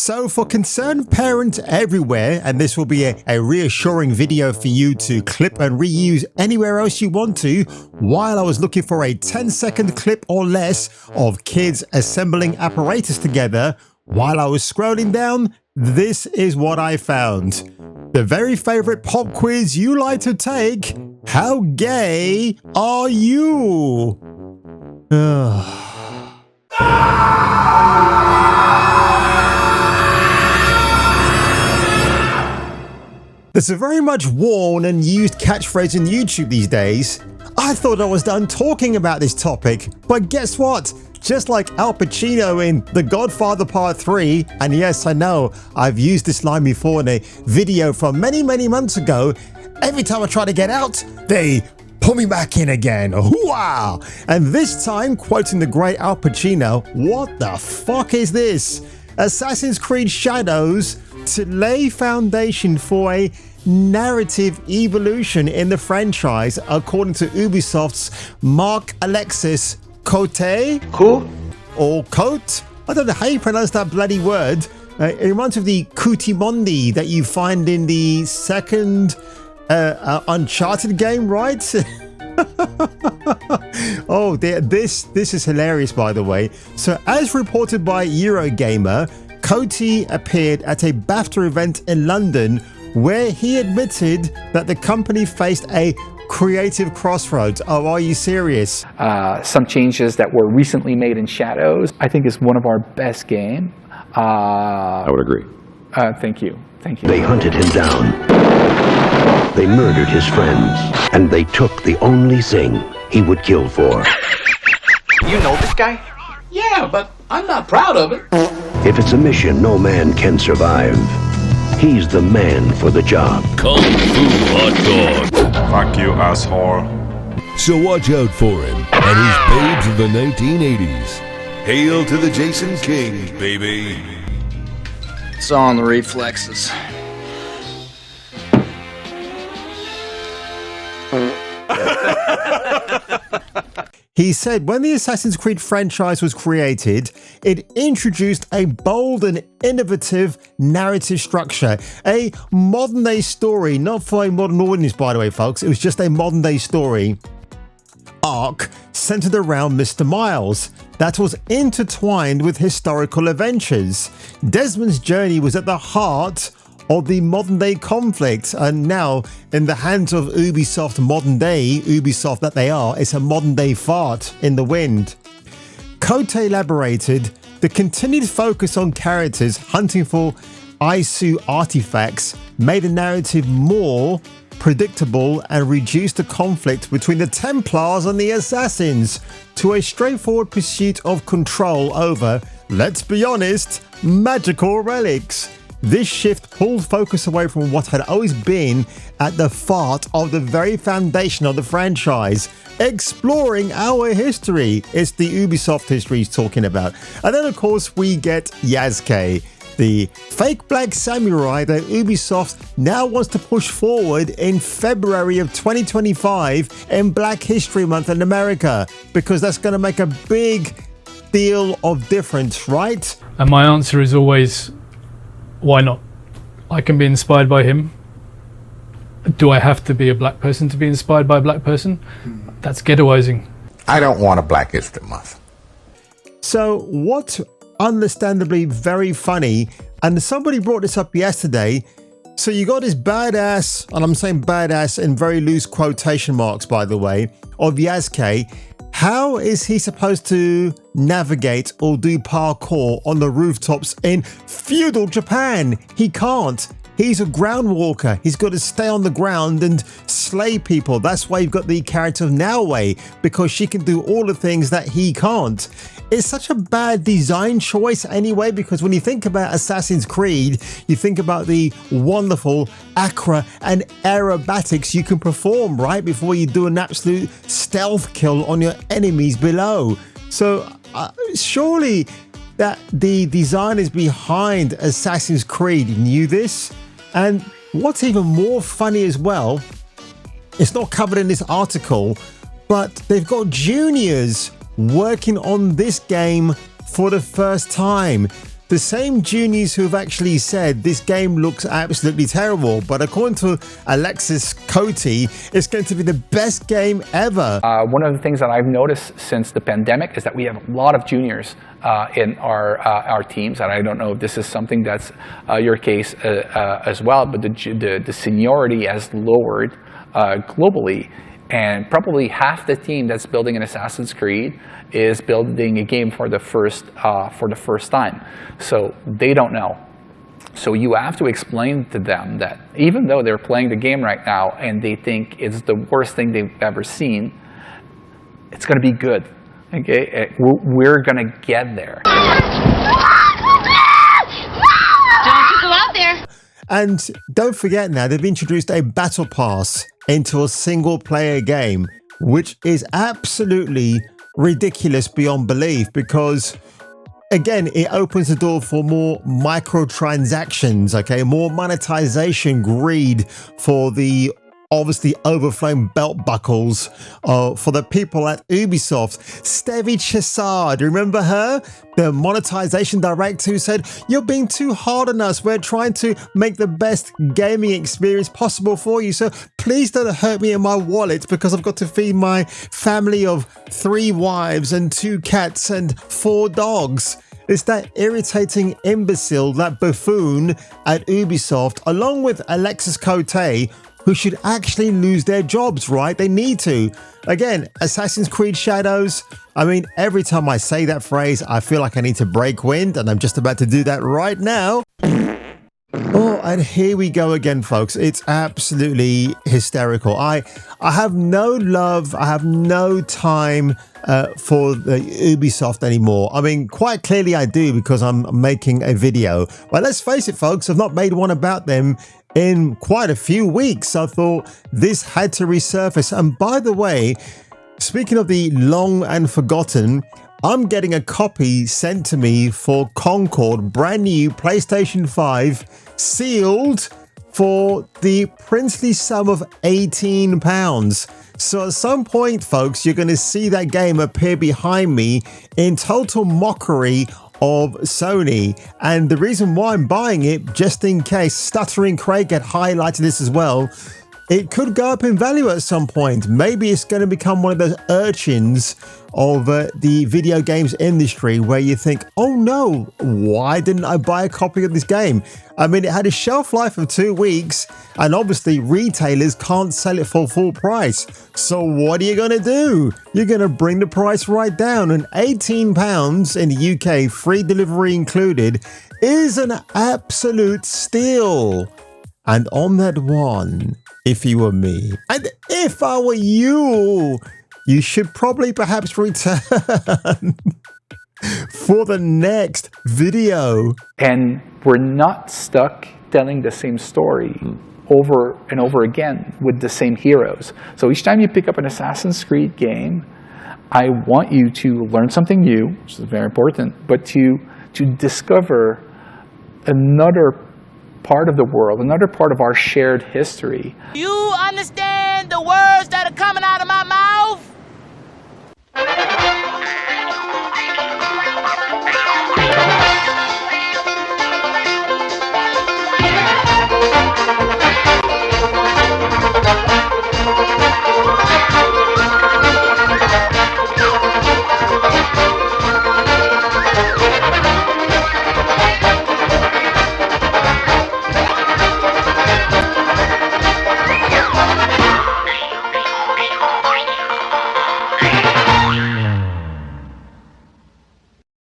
So for concerned parents everywhere, and this will be a reassuring video for you to clip and reuse anywhere else you want to, while I was looking for a 10-second clip or less of kids assembling apparatus together, while I was scrolling down, this is what I found. The very favorite pop quiz you like to take. How gay are you? There's a very much worn and used catchphrase in YouTube these days. I thought I was done talking about this topic, but guess what? Just like Al Pacino in The Godfather Part 3, and yes, I know, I've used this line before in a video from many months ago, every time I try to get out, they pull me back in again. Wow! And this time, quoting the great Al Pacino, what the fuck is this? Assassin's Creed Shadows to lay foundation for a narrative evolution in the franchise, according to Ubisoft's Mark Alexis Cote? Who? Or Cote? I don't know how you pronounce that bloody word. It reminds me of the Cutimondi that you find in the second Uncharted game, right? Oh, this is hilarious, by the way. So, as reported by Eurogamer, Cote appeared at a BAFTA event in London where he admitted that the company faced a creative crossroads. Oh, are you serious? Some changes that were recently made in Shadows, I think, is one of our best game. I would agree. Thank you. They hunted him down. They murdered his friends, and they took the only thing he would kill for. You know this guy? Yeah, but I'm not proud of it. If it's a mission no man can survive, he's the man for the job. Kung Fu Hot Dog. Fuck you, asshole. So watch out for him and his babes of the 1980s. Hail to the Jason King, baby. It's all in the reflexes. He said when the Assassin's Creed franchise was created, it introduced a bold and innovative narrative structure. A modern day story, not for a modern audience, by the way, folks. It was just a modern day story arc centered around Mr. Miles that was intertwined with historical adventures. Desmond's journey was at the heart of the modern day conflict, and now in the hands of Ubisoft modern day, Ubisoft that they are, it's a modern day fart in the wind. Cote elaborated, the continued focus on characters hunting for Isu artifacts made the narrative more predictable and reduced the conflict between the Templars and the Assassins to a straightforward pursuit of control over, let's be honest, magical relics. This shift pulled focus away from what had always been at the heart of the very foundation of the franchise, exploring our history. It's the Ubisoft history he's talking about. And then, of course, we get Yasuke, the fake black samurai that Ubisoft now wants to push forward in February of 2025 in Black History Month in America, because that's going to make a big deal of difference, right? And my answer is always, why not? I can be inspired by him. Do I have to be a black person to be inspired by a black person? That's ghettoizing. I don't want a Black History Month. So what understandably very funny, and somebody brought this up yesterday, so you got this badass, and I'm saying badass in very loose quotation marks, by the way, of Yasuke. How is he supposed to navigate or do parkour on the rooftops in feudal Japan? He can't. He's a ground walker. He's got to stay on the ground and slay people. That's why you've got the character of Naoe, because she can do all the things that he can't. It's such a bad design choice anyway, because when you think about Assassin's Creed, you think about the wonderful acro and aerobatics you can perform right before you do an absolute stealth kill on your enemies below. So surely that the designers behind Assassin's Creed knew this. And what's even more funny as well, it's not covered in this article, but they've got juniors working on this game for the first time. the same juniors who have actually said this game looks absolutely terrible, but according to Alexis Cote, it's going to be the best game ever. One of the things that I've noticed since the pandemic is that we have a lot of juniors in our teams, and I don't know if this is something that's your case as well, but the seniority has lowered globally, and probably half the team that's building an Assassin's Creed is building a game for the first time. So they don't know. So you have to explain to them that even though they're playing the game right now and they think it's the worst thing they've ever seen, it's going to be good. Okay, we're going to get there. Don't you go out there. And don't forget now, they've introduced a battle pass into a single player game, which is absolutely ridiculous beyond belief, because again, it opens the door for more microtransactions, okay, more monetization greed for the obviously overflowing belt buckles for the people at Ubisoft. Stevie Chessard, remember her? The monetization director who said, "You're being too hard on us. We're trying to make the best gaming experience possible for you. So please don't hurt me in my wallet because I've got to feed my family of 3 wives and 2 cats and 4 dogs." It's that irritating imbecile, that buffoon at Ubisoft, along with Alexis Cote, who should actually lose their jobs, right? They need to. Again, Assassin's Creed Shadows. I mean, every time I say that phrase, I feel like I need to break wind, and I'm just about to do that right now. Oh, and here we go again, folks. It's absolutely hysterical. I have no love, I have no time for the Ubisoft anymore. I mean, quite clearly I do, because I'm making a video. But let's face it, folks, I've not made one about them in quite a few weeks. I thought this had to resurface. And by the way, speaking of the long and forgotten, I'm getting a copy sent to me for Concord, brand new PlayStation 5, sealed for the princely sum of £18. So at some point, folks, you're going to see that game appear behind me in total mockery of Sony. And the reason why I'm buying it, just in case Stuttering Craig had highlighted this as well, it could go up in value at some point. Maybe it's going to become one of those urchins of the video games industry where you think, oh no, why didn't I buy a copy of this game? I mean, it had a shelf life of 2 weeks, and obviously retailers can't sell it for full price. So what are you going to do? You're going to bring the price right down, and £18 in the UK, free delivery included, is an absolute steal. And on that one, if you were me, and if I were you, you should probably perhaps return for the next video. And we're not stuck telling the same story over and over again with the same heroes. So each time you pick up an Assassin's Creed game, I want you to learn something new, which is very important, but to discover another part of the world, another part of our shared history. You understand the words that are coming out of my mouth?